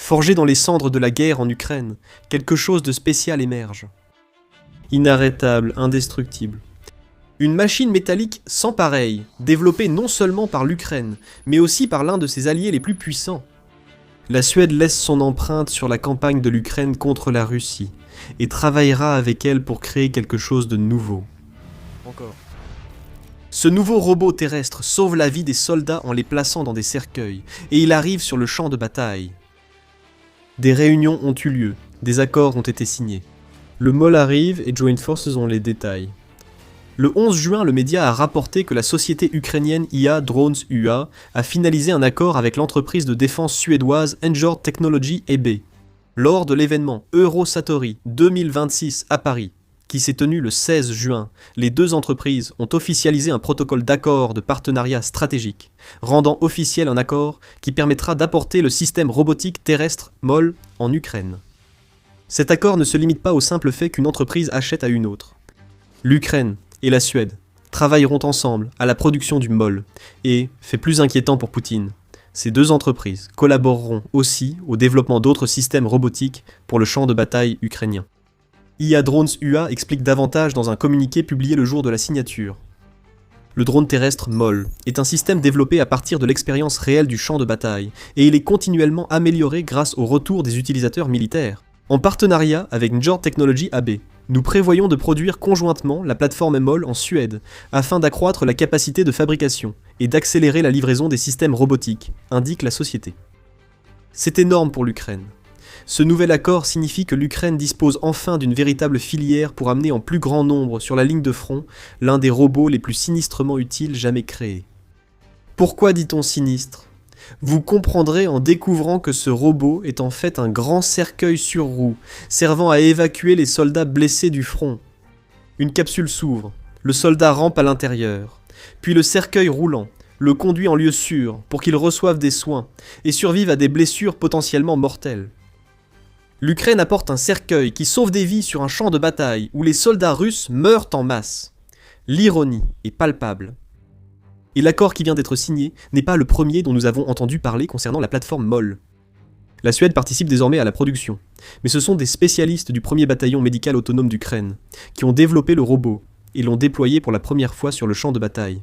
Forgé dans les cendres de la guerre en Ukraine, quelque chose de spécial émerge. Inarrêtable, indestructible. Une machine métallique sans pareil, développée non seulement par l'Ukraine, mais aussi par l'un de ses alliés les plus puissants. La Suède laisse son empreinte sur la campagne de l'Ukraine contre la Russie, et travaillera avec elle pour créer quelque chose de nouveau. Encore. Ce nouveau robot terrestre sauve la vie des soldats en les plaçant dans des cercueils, et il arrive sur le champ de bataille. Des réunions ont eu lieu, des accords ont été signés. Le MOL arrive et Joint Forces ont les détails. Le 11 juin, le média a rapporté que la société ukrainienne IA Drones UA a finalisé un accord avec l'entreprise de défense suédoise Njord Technology AB, lors de l'événement Eurosatori 2026 à Paris, qui s'est tenu le 16 juin. Les deux entreprises ont officialisé un protocole d'accord de partenariat stratégique, rendant officiel un accord qui permettra d'apporter le système robotique terrestre MOL en Ukraine. Cet accord ne se limite pas au simple fait qu'une entreprise achète à une autre. L'Ukraine et la Suède travailleront ensemble à la production du MOL, et, fait plus inquiétant pour Poutine, ces deux entreprises collaboreront aussi au développement d'autres systèmes robotiques pour le champ de bataille ukrainien. IA Drones UA explique davantage dans un communiqué publié le jour de la signature. Le drone terrestre MOL est un système développé à partir de l'expérience réelle du champ de bataille, et il est continuellement amélioré grâce au retour des utilisateurs militaires. En partenariat avec Njord Technology AB, nous prévoyons de produire conjointement la plateforme MOL en Suède, afin d'accroître la capacité de fabrication et d'accélérer la livraison des systèmes robotiques, indique la société. C'est énorme pour l'Ukraine. Ce nouvel accord signifie que l'Ukraine dispose enfin d'une véritable filière pour amener en plus grand nombre sur la ligne de front l'un des robots les plus sinistrement utiles jamais créés. Pourquoi dit-on sinistre ? Vous comprendrez en découvrant que ce robot est en fait un grand cercueil sur roue, servant à évacuer les soldats blessés du front. Une capsule s'ouvre, le soldat rampe à l'intérieur, puis le cercueil roulant le conduit en lieu sûr pour qu'il reçoive des soins et survive à des blessures potentiellement mortelles. L'Ukraine apporte un cercueil qui sauve des vies sur un champ de bataille où les soldats russes meurent en masse. L'ironie est palpable. Et l'accord qui vient d'être signé n'est pas le premier dont nous avons entendu parler concernant la plateforme MOL. La Suède participe désormais à la production, mais ce sont des spécialistes du 1er bataillon médical autonome d'Ukraine qui ont développé le robot et l'ont déployé pour la première fois sur le champ de bataille.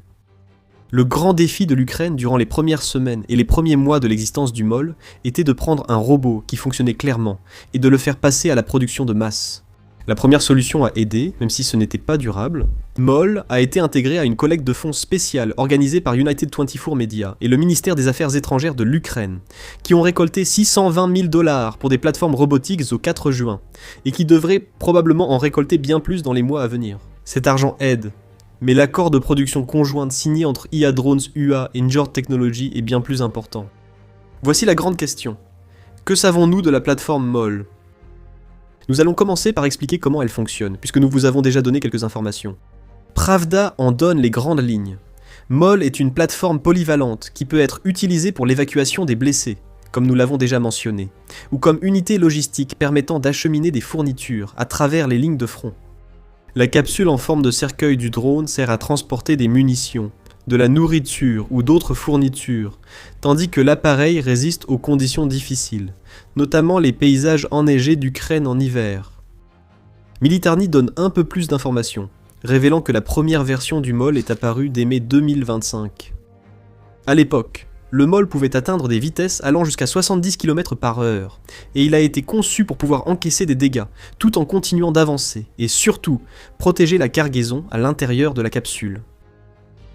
Le grand défi de l'Ukraine durant les premières semaines et les premiers mois de l'existence du MOL était de prendre un robot qui fonctionnait clairement et de le faire passer à la production de masse. La première solution a aidé, même si ce n'était pas durable. MOL a été intégré à une collecte de fonds spéciale organisée par United 24 Media et le ministère des Affaires étrangères de l'Ukraine, qui ont récolté 620 000 $ pour des plateformes robotiques au 4 juin, et qui devraient probablement en récolter bien plus dans les mois à venir. Cet argent aide, mais l'accord de production conjointe signé entre IA Drones UA et Njord Technology est bien plus important. Voici la grande question. Que savons-nous de la plateforme MOL ? Nous allons commencer par expliquer comment elle fonctionne, puisque nous vous avons déjà donné quelques informations. Pravda en donne les grandes lignes. MOL est une plateforme polyvalente qui peut être utilisée pour l'évacuation des blessés, comme nous l'avons déjà mentionné, ou comme unité logistique permettant d'acheminer des fournitures à travers les lignes de front. La capsule en forme de cercueil du drone sert à transporter des munitions, de la nourriture ou d'autres fournitures, tandis que l'appareil résiste aux conditions difficiles, notamment les paysages enneigés d'Ukraine en hiver. Militarny donne un peu plus d'informations, révélant que la première version du MOL est apparue dès mai 2025. À l'époque, le MOL pouvait atteindre des vitesses allant jusqu'à 70 km/h, et il a été conçu pour pouvoir encaisser des dégâts, tout en continuant d'avancer, et surtout, protéger la cargaison à l'intérieur de la capsule.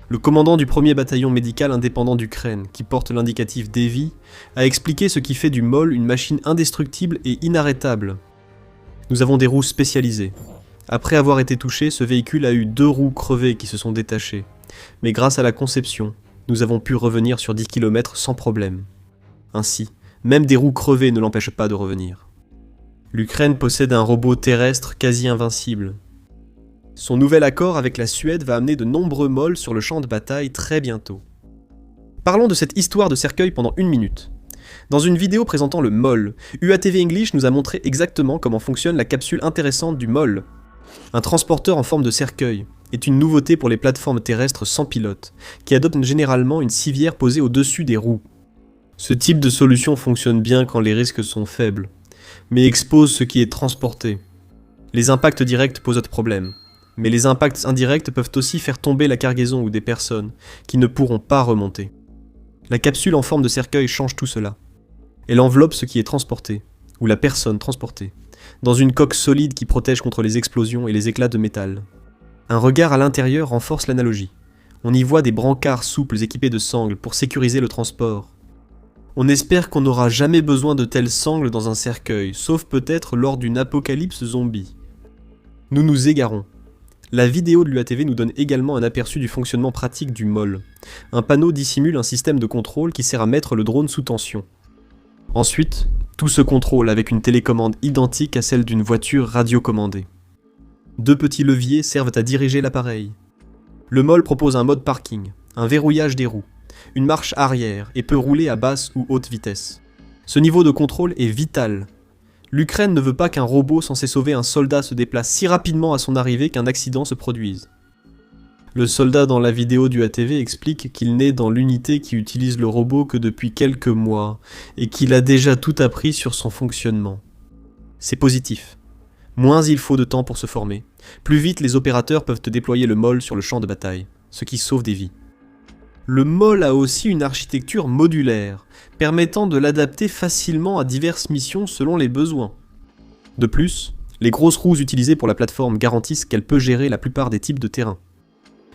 Le commandant du 1er bataillon médical indépendant d'Ukraine, qui porte l'indicatif Davy, a expliqué ce qui fait du MOL une machine indestructible et inarrêtable. Nous avons des roues spécialisées. Après avoir été touché, ce véhicule a eu 2 roues crevées qui se sont détachées. Mais grâce à la conception, nous avons pu revenir sur 10 km sans problème. Ainsi, même des roues crevées ne l'empêchent pas de revenir. L'Ukraine possède un robot terrestre quasi invincible. Son nouvel accord avec la Suède va amener de nombreux MOL sur le champ de bataille très bientôt. Parlons de cette histoire de cercueil pendant 1 minute. Dans une vidéo présentant le MOL, UATV English nous a montré exactement comment fonctionne la capsule intéressante du MOL. Un transporteur en forme de cercueil est une nouveauté pour les plateformes terrestres sans pilote, qui adoptent généralement une civière posée au-dessus des roues. Ce type de solution fonctionne bien quand les risques sont faibles, mais expose ce qui est transporté. Les impacts directs posent autre problème, mais les impacts indirects peuvent aussi faire tomber la cargaison ou des personnes qui ne pourront pas remonter. La capsule en forme de cercueil change tout cela. Elle enveloppe ce qui est transporté, ou la personne transportée, dans une coque solide qui protège contre les explosions et les éclats de métal. Un regard à l'intérieur renforce l'analogie. On y voit des brancards souples équipés de sangles pour sécuriser le transport. On espère qu'on n'aura jamais besoin de telles sangles dans un cercueil, sauf peut-être lors d'une apocalypse zombie. Nous nous égarons. La vidéo de l'UATV nous donne également un aperçu du fonctionnement pratique du MOL. Un panneau dissimule un système de contrôle qui sert à mettre le drone sous tension. Ensuite, tout se contrôle avec une télécommande identique à celle d'une voiture radiocommandée. 2 petits leviers servent à diriger l'appareil. Le MOL propose un mode parking, un verrouillage des roues, une marche arrière et peut rouler à basse ou haute vitesse. Ce niveau de contrôle est vital. L'Ukraine ne veut pas qu'un robot censé sauver un soldat se déplace si rapidement à son arrivée qu'un accident se produise. Le soldat dans la vidéo du ATV explique qu'il n'est dans l'unité qui utilise le robot que depuis quelques mois et qu'il a déjà tout appris sur son fonctionnement. C'est positif. Moins il faut de temps pour se former, plus vite les opérateurs peuvent déployer le MOL sur le champ de bataille, ce qui sauve des vies. Le MOL a aussi une architecture modulaire, permettant de l'adapter facilement à diverses missions selon les besoins. De plus, les grosses roues utilisées pour la plateforme garantissent qu'elle peut gérer la plupart des types de terrain.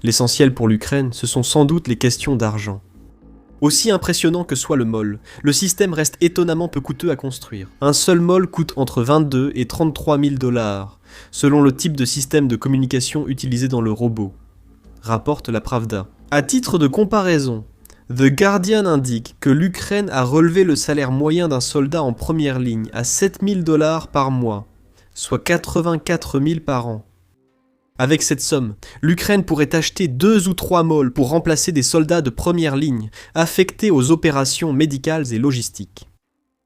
L'essentiel pour l'Ukraine, ce sont sans doute les questions d'argent. Aussi impressionnant que soit le MOL, le système reste étonnamment peu coûteux à construire. Un seul MOL coûte entre 22 et 33 000 $, selon le type de système de communication utilisé dans le robot, rapporte la Pravda. À titre de comparaison, The Guardian indique que l'Ukraine a relevé le salaire moyen d'un soldat en première ligne à 7 000 $ par mois, soit 84 000 par an. Avec cette somme, l'Ukraine pourrait acheter 2 ou 3 MOL pour remplacer des soldats de première ligne, affectés aux opérations médicales et logistiques.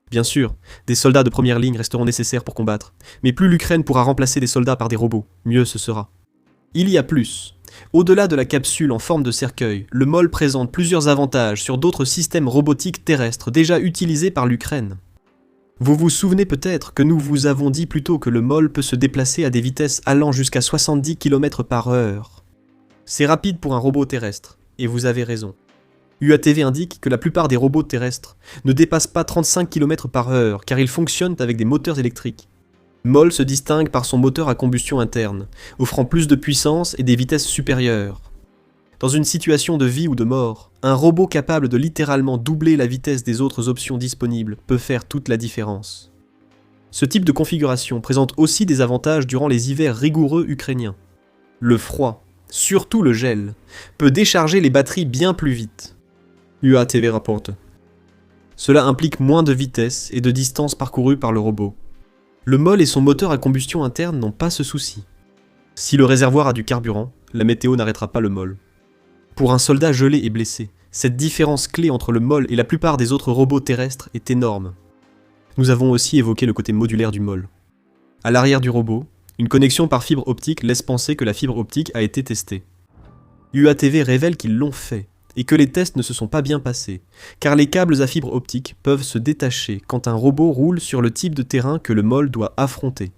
Bien sûr, des soldats de première ligne resteront nécessaires pour combattre, mais plus l'Ukraine pourra remplacer des soldats par des robots, mieux ce sera. Il y a plus. Au-delà de la capsule en forme de cercueil, le MOL présente plusieurs avantages sur d'autres systèmes robotiques terrestres déjà utilisés par l'Ukraine. Vous vous souvenez peut-être que nous vous avons dit plus tôt que le MOL peut se déplacer à des vitesses allant jusqu'à 70 km/h. C'est rapide pour un robot terrestre, et vous avez raison. UATV indique que la plupart des robots terrestres ne dépassent pas 35 km/h car ils fonctionnent avec des moteurs électriques. MOL se distingue par son moteur à combustion interne, offrant plus de puissance et des vitesses supérieures. Dans une situation de vie ou de mort, un robot capable de littéralement doubler la vitesse des autres options disponibles peut faire toute la différence. Ce type de configuration présente aussi des avantages durant les hivers rigoureux ukrainiens. Le froid, surtout le gel, peut décharger les batteries bien plus vite. UATV rapporte. Cela implique moins de vitesse et de distance parcourue par le robot. Le MOL et son moteur à combustion interne n'ont pas ce souci. Si le réservoir a du carburant, la météo n'arrêtera pas le MOL. Pour un soldat gelé et blessé, cette différence clé entre le MOL et la plupart des autres robots terrestres est énorme. Nous avons aussi évoqué le côté modulaire du MOL. À l'arrière du robot, une connexion par fibre optique laisse penser que la fibre optique a été testée. UATV révèle qu'ils l'ont fait, et que les tests ne se sont pas bien passés, car les câbles à fibre optique peuvent se détacher quand un robot roule sur le type de terrain que le MOL doit affronter.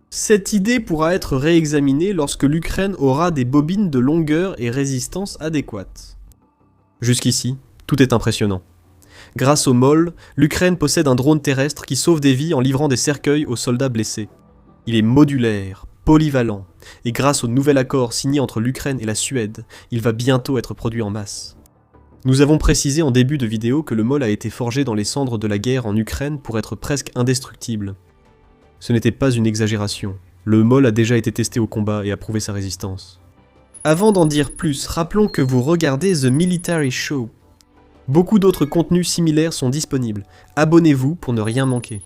Cette idée pourra être réexaminée lorsque l'Ukraine aura des bobines de longueur et résistance adéquates. Jusqu'ici, tout est impressionnant. Grâce au MOL, l'Ukraine possède un drone terrestre qui sauve des vies en livrant des cercueils aux soldats blessés. Il est modulaire, polyvalent, et grâce au nouvel accord signé entre l'Ukraine et la Suède, il va bientôt être produit en masse. Nous avons précisé en début de vidéo que le MOL a été forgé dans les cendres de la guerre en Ukraine pour être presque indestructible. Ce n'était pas une exagération. Le MOL a déjà été testé au combat et a prouvé sa résistance. Avant d'en dire plus, rappelons que vous regardez The Military Show. Beaucoup d'autres contenus similaires sont disponibles. Abonnez-vous pour ne rien manquer.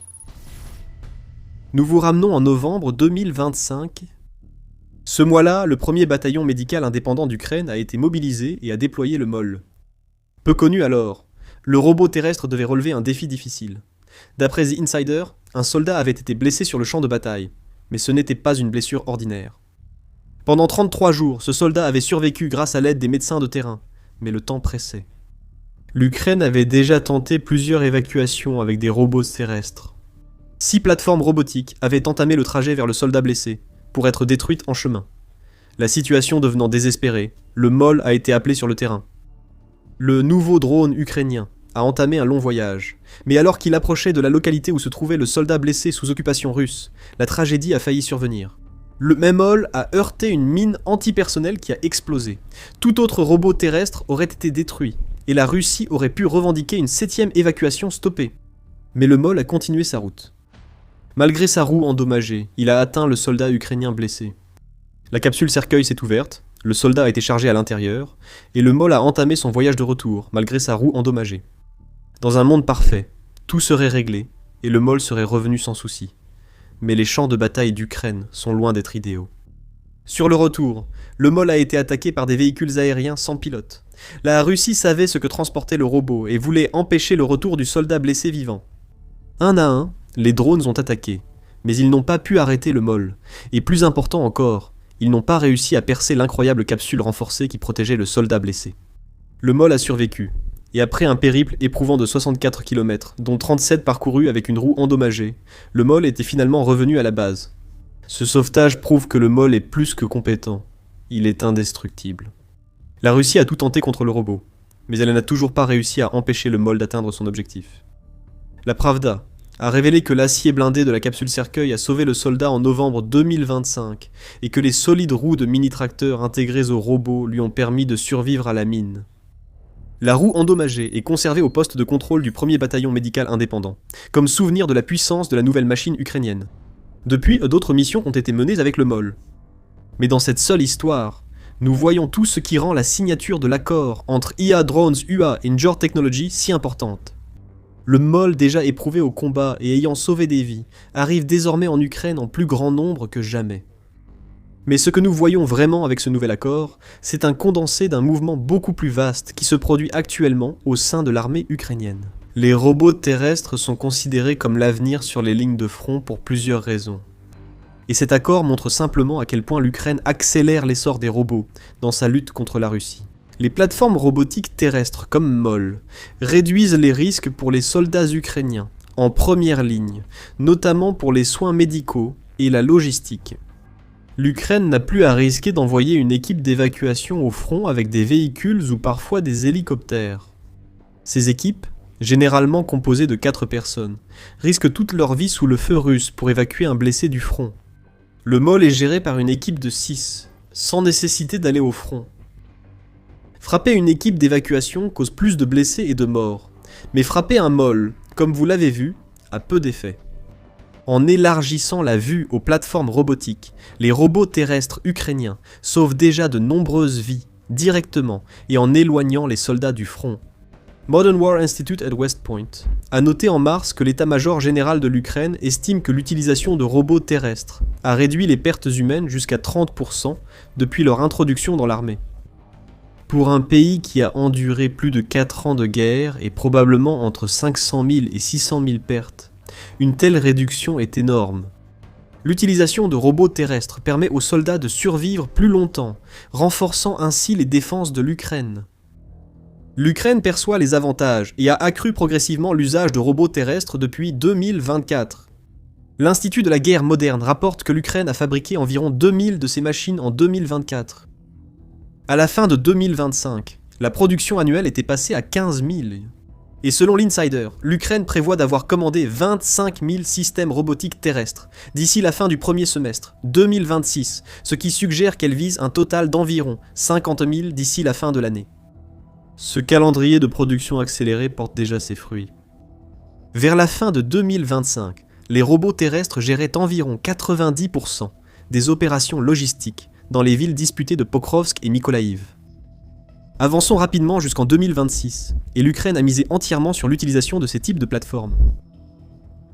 Nous vous ramenons en novembre 2025. Ce mois-là, le premier bataillon médical indépendant d'Ukraine a été mobilisé et a déployé le MOL. Peu connu alors, le robot terrestre devait relever un défi difficile. D'après The Insider, un soldat avait été blessé sur le champ de bataille, mais ce n'était pas une blessure ordinaire. Pendant 33 jours, ce soldat avait survécu grâce à l'aide des médecins de terrain, mais le temps pressait. L'Ukraine avait déjà tenté plusieurs évacuations avec des robots terrestres. 6 plateformes robotiques avaient entamé le trajet vers le soldat blessé, pour être détruites en chemin. La situation devenant désespérée, le MOL a été appelé sur le terrain. Le nouveau drone ukrainien a entamé un long voyage, mais alors qu'il approchait de la localité où se trouvait le soldat blessé sous occupation russe, la tragédie a failli survenir. Le même MOL a heurté une mine antipersonnelle qui a explosé. Tout autre robot terrestre aurait été détruit, et la Russie aurait pu revendiquer une 7e évacuation stoppée. Mais le MOL a continué sa route. Malgré sa roue endommagée, il a atteint le soldat ukrainien blessé. La capsule cercueil s'est ouverte, le soldat a été chargé à l'intérieur, et le MOL a entamé son voyage de retour, malgré sa roue endommagée. Dans un monde parfait, tout serait réglé, et le MOL serait revenu sans souci. Mais les champs de bataille d'Ukraine sont loin d'être idéaux. Sur le retour, le MOL a été attaqué par des véhicules aériens sans pilote. La Russie savait ce que transportait le robot et voulait empêcher le retour du soldat blessé vivant. Un à un, les drones ont attaqué, mais ils n'ont pas pu arrêter le MOL. Et plus important encore, ils n'ont pas réussi à percer l'incroyable capsule renforcée qui protégeait le soldat blessé. Le MOL a survécu, et après un périple éprouvant de 64 km, dont 37 parcourus avec une roue endommagée, le MOL était finalement revenu à la base. Ce sauvetage prouve que le MOL est plus que compétent. Il est indestructible. La Russie a tout tenté contre le robot, mais elle n'a toujours pas réussi à empêcher le MOL d'atteindre son objectif. La Pravda a révélé que l'acier blindé de la capsule cercueil a sauvé le soldat en novembre 2025 et que les solides roues de mini-tracteurs intégrées au robot lui ont permis de survivre à la mine. La roue endommagée est conservée au poste de contrôle du 1er bataillon médical indépendant, comme souvenir de la puissance de la nouvelle machine ukrainienne. Depuis, d'autres missions ont été menées avec le MOL. Mais dans cette seule histoire, nous voyons tout ce qui rend la signature de l'accord entre IA Drones UA et Njord Technology si importante. Le MOL, déjà éprouvé au combat et ayant sauvé des vies, arrive désormais en Ukraine en plus grand nombre que jamais. Mais ce que nous voyons vraiment avec ce nouvel accord, c'est un condensé d'un mouvement beaucoup plus vaste qui se produit actuellement au sein de l'armée ukrainienne. Les robots terrestres sont considérés comme l'avenir sur les lignes de front pour plusieurs raisons. Et cet accord montre simplement à quel point l'Ukraine accélère l'essor des robots dans sa lutte contre la Russie. Les plateformes robotiques terrestres comme MOL réduisent les risques pour les soldats ukrainiens en première ligne, notamment pour les soins médicaux et la logistique. L'Ukraine n'a plus à risquer d'envoyer une équipe d'évacuation au front avec des véhicules ou parfois des hélicoptères. Ces équipes, généralement composées de 4 personnes, risquent toute leur vie sous le feu russe pour évacuer un blessé du front. Le MOL est géré par une équipe de 6, sans nécessité d'aller au front. Frapper une équipe d'évacuation cause plus de blessés et de morts, mais frapper un MOL, comme vous l'avez vu, a peu d'effet. En élargissant la vue aux plateformes robotiques, les robots terrestres ukrainiens sauvent déjà de nombreuses vies, directement, et en éloignant les soldats du front. Modern War Institute at West Point a noté en mars que l'état-major général de l'Ukraine estime que l'utilisation de robots terrestres a réduit les pertes humaines jusqu'à 30% depuis leur introduction dans l'armée. Pour un pays qui a enduré plus de 4 ans de guerre et probablement entre 500 000 et 600 000 pertes, une telle réduction est énorme. L'utilisation de robots terrestres permet aux soldats de survivre plus longtemps, renforçant ainsi les défenses de l'Ukraine. L'Ukraine perçoit les avantages et a accru progressivement l'usage de robots terrestres depuis 2024. L'Institut de la guerre moderne rapporte que l'Ukraine a fabriqué environ 2000 de ces machines en 2024. À la fin de 2025, la production annuelle était passée à 15 000. Et selon l'Insider, l'Ukraine prévoit d'avoir commandé 25 000 systèmes robotiques terrestres d'ici la fin du premier semestre 2026, ce qui suggère qu'elle vise un total d'environ 50 000 d'ici la fin de l'année. Ce calendrier de production accélérée porte déjà ses fruits. Vers la fin de 2025, les robots terrestres géraient environ 90% des opérations logistiques dans les villes disputées de Pokrovsk et Mykolaïv. Avançons rapidement jusqu'en 2026, et l'Ukraine a misé entièrement sur l'utilisation de ces types de plateformes.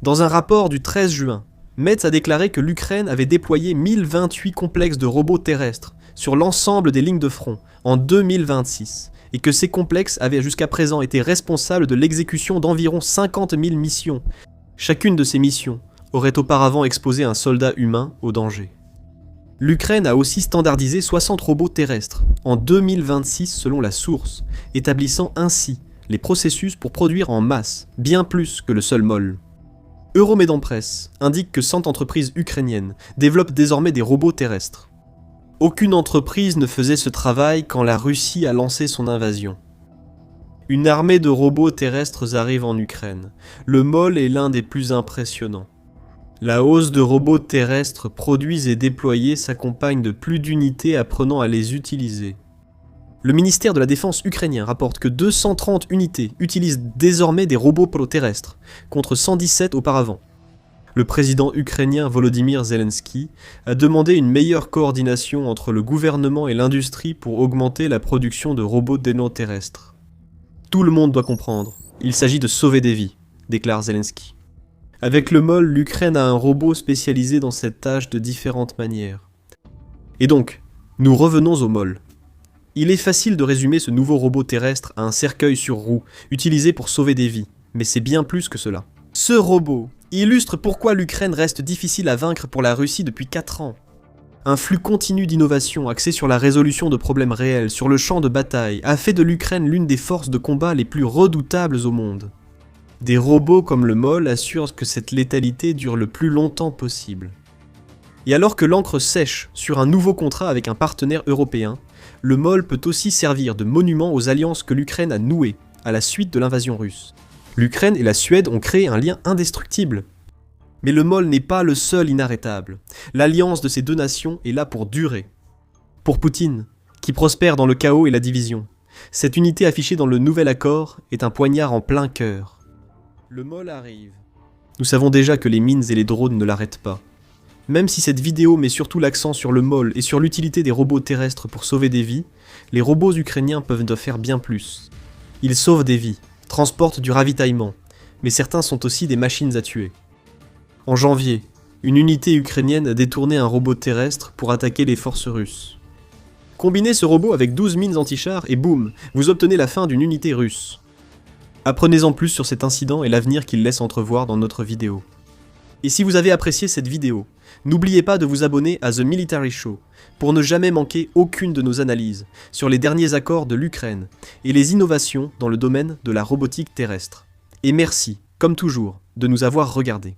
Dans un rapport du 13 juin, Metz a déclaré que l'Ukraine avait déployé 1028 complexes de robots terrestres sur l'ensemble des lignes de front en 2026, et que ces complexes avaient jusqu'à présent été responsables de l'exécution d'environ 50 000 missions. Chacune de ces missions aurait auparavant exposé un soldat humain au danger. L'Ukraine a aussi standardisé 60 robots terrestres en 2026 selon la source, établissant ainsi les processus pour produire en masse, bien plus que le seul MOL. Euromaidan Press indique que 100 entreprises ukrainiennes développent désormais des robots terrestres. Aucune entreprise ne faisait ce travail quand la Russie a lancé son invasion. Une armée de robots terrestres arrive en Ukraine. Le MOL est l'un des plus impressionnants. La hausse de robots terrestres produits et déployés s'accompagne de plus d'unités apprenant à les utiliser. Le ministère de la Défense ukrainien rapporte que 230 unités utilisent désormais des robots terrestres, contre 117 auparavant. Le président ukrainien Volodymyr Zelensky a demandé une meilleure coordination entre le gouvernement et l'industrie pour augmenter la production de robots terrestres. Tout le monde doit comprendre, il s'agit de sauver des vies, déclare Zelensky. Avec le MOL, l'Ukraine a un robot spécialisé dans cette tâche de différentes manières. Et donc, nous revenons au MOL. Il est facile de résumer ce nouveau robot terrestre à un cercueil sur roue, utilisé pour sauver des vies, mais c'est bien plus que cela. Ce robot illustre pourquoi l'Ukraine reste difficile à vaincre pour la Russie depuis 4 ans. Un flux continu d'innovation axé sur la résolution de problèmes réels sur le champ de bataille a fait de l'Ukraine l'une des forces de combat les plus redoutables au monde. Des robots comme le MOL assurent que cette létalité dure le plus longtemps possible. Et alors que l'encre sèche sur un nouveau contrat avec un partenaire européen, le MOL peut aussi servir de monument aux alliances que l'Ukraine a nouées à la suite de l'invasion russe. L'Ukraine et la Suède ont créé un lien indestructible. Mais le MOL n'est pas le seul inarrêtable. L'alliance de ces deux nations est là pour durer. Pour Poutine, qui prospère dans le chaos et la division, cette unité affichée dans le nouvel accord est un poignard en plein cœur. Le MOL arrive. Nous savons déjà que les mines et les drones ne l'arrêtent pas. Même si cette vidéo met surtout l'accent sur le MOL et sur l'utilité des robots terrestres pour sauver des vies, les robots ukrainiens peuvent faire bien plus. Ils sauvent des vies, transportent du ravitaillement, mais certains sont aussi des machines à tuer. En janvier, une unité ukrainienne a détourné un robot terrestre pour attaquer les forces russes. Combinez ce robot avec 12 mines anti-chars et boum, vous obtenez la fin d'une unité russe. Apprenez-en plus sur cet incident et l'avenir qu'il laisse entrevoir dans notre vidéo. Et si vous avez apprécié cette vidéo, n'oubliez pas de vous abonner à The Military Show pour ne jamais manquer aucune de nos analyses sur les derniers accords de l'Ukraine et les innovations dans le domaine de la robotique terrestre. Et merci, comme toujours, de nous avoir regardés.